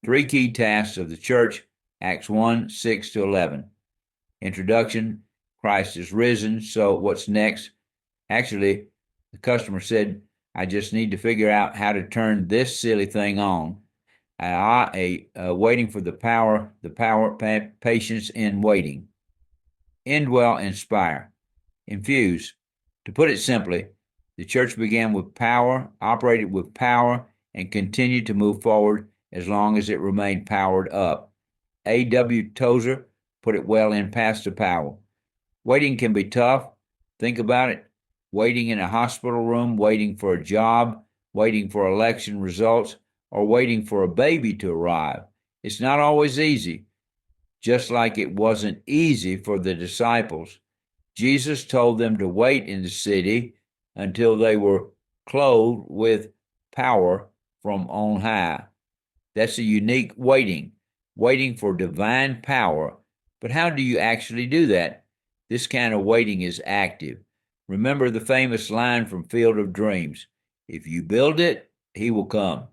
Three key tasks of the church, Acts 1, 6 to 11. Introduction, Christ is risen, so what's next? Actually, the customer said, I just need to figure out how to turn this silly thing on. Waiting for the power, patience in waiting. Indwell, inspire. Infuse. To put it simply, the church began with power, operated with power, and continued to move forward as long as it remained powered up. A.W. Tozer put it well in Past the Power. Waiting can be tough. Think about it. Waiting in a hospital room, waiting for a job, waiting for election results, or waiting for a baby to arrive. It's not always easy, just like it wasn't easy for the disciples. Jesus told them to wait in the city until they were clothed with power from on high. That's a unique waiting for divine power. But how do you actually do that? This kind of waiting is active. Remember the famous line from Field of Dreams, if you build it, he will come.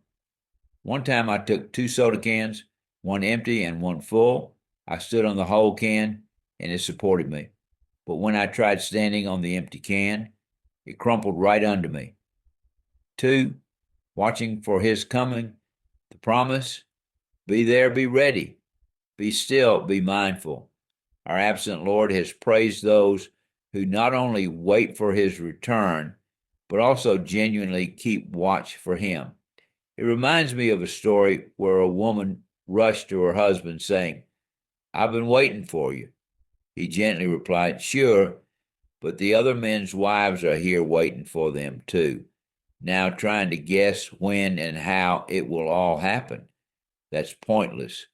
One time I took 2 soda cans, one empty and one full. I stood on the whole can and it supported me. But when I tried standing on the empty can, it crumpled right under me. 2, watching for his coming, the promise, be there, be ready, be still, be mindful. Our absent Lord has praised those who not only wait for his return, but also genuinely keep watch for him. It reminds me of a story where a woman rushed to her husband saying, I've been waiting for you. He gently replied, sure, but the other men's wives are here waiting for them too, now trying to guess when and how it will all happen. That's pointless.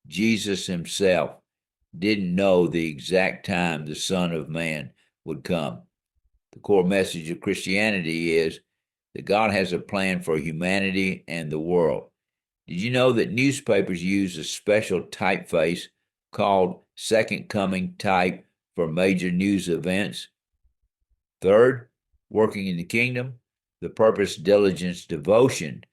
Jesus himself didn't know the exact time the Son of Man would come. The core message of Christianity is that God has a plan for humanity and the world. Did you know that newspapers use a special typeface called Second Coming type for major news events? Third, working in the kingdom, the purpose, diligence, devotion.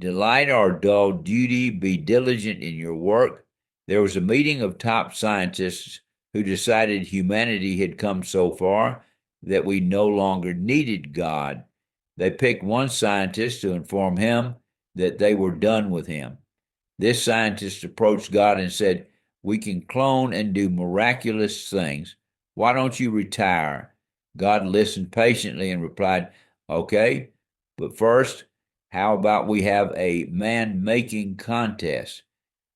Delight or dull duty, be diligent in your work. There was a meeting of top scientists who decided humanity had come so far that we no longer needed God. They picked one scientist to inform him that they were done with him. This scientist approached God and said, we can clone and do miraculous things. Why don't you retire? God listened patiently and replied, okay, but first, how about we have a man-making contest?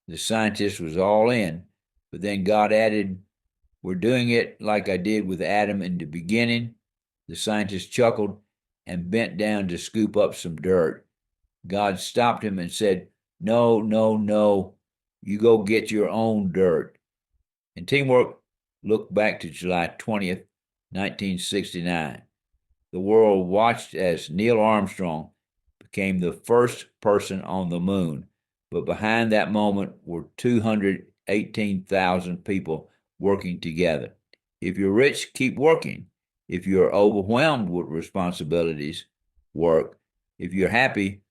The scientist was all in, but then God added, we're doing it like I did with Adam in the beginning. The scientist chuckled and bent down to scoop up some dirt. God stopped him and said, no, no, no, you go get your own dirt. And teamwork, look back to July 20th, 1969. The world watched as Neil Armstrong became the first person on the moon, but behind that moment were 218,000 people working together. If you're rich, keep working. If you're overwhelmed with responsibilities, work. If you're happy,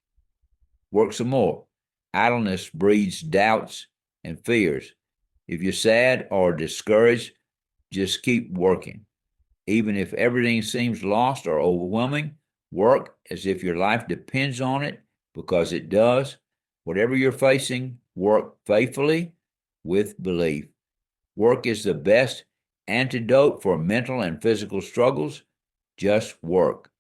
work some more. Idleness breeds doubts and fears. If you're sad or discouraged, just keep working. Even if everything seems lost or overwhelming, work as if your life depends on it, because it does. Whatever you're facing, work faithfully with belief. Work is the best antidote for mental and physical struggles. Just work.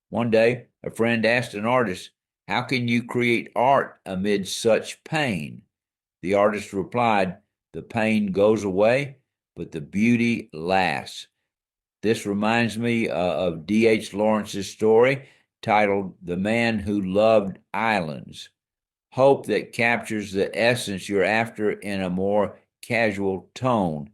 One day, a friend asked an artist, how can you create art amid such pain? The artist replied, the pain goes away, but the beauty lasts. This reminds me of D.H. Lawrence's story titled The Man Who Loved Islands. Hope that captures the essence you're after in a more casual tone.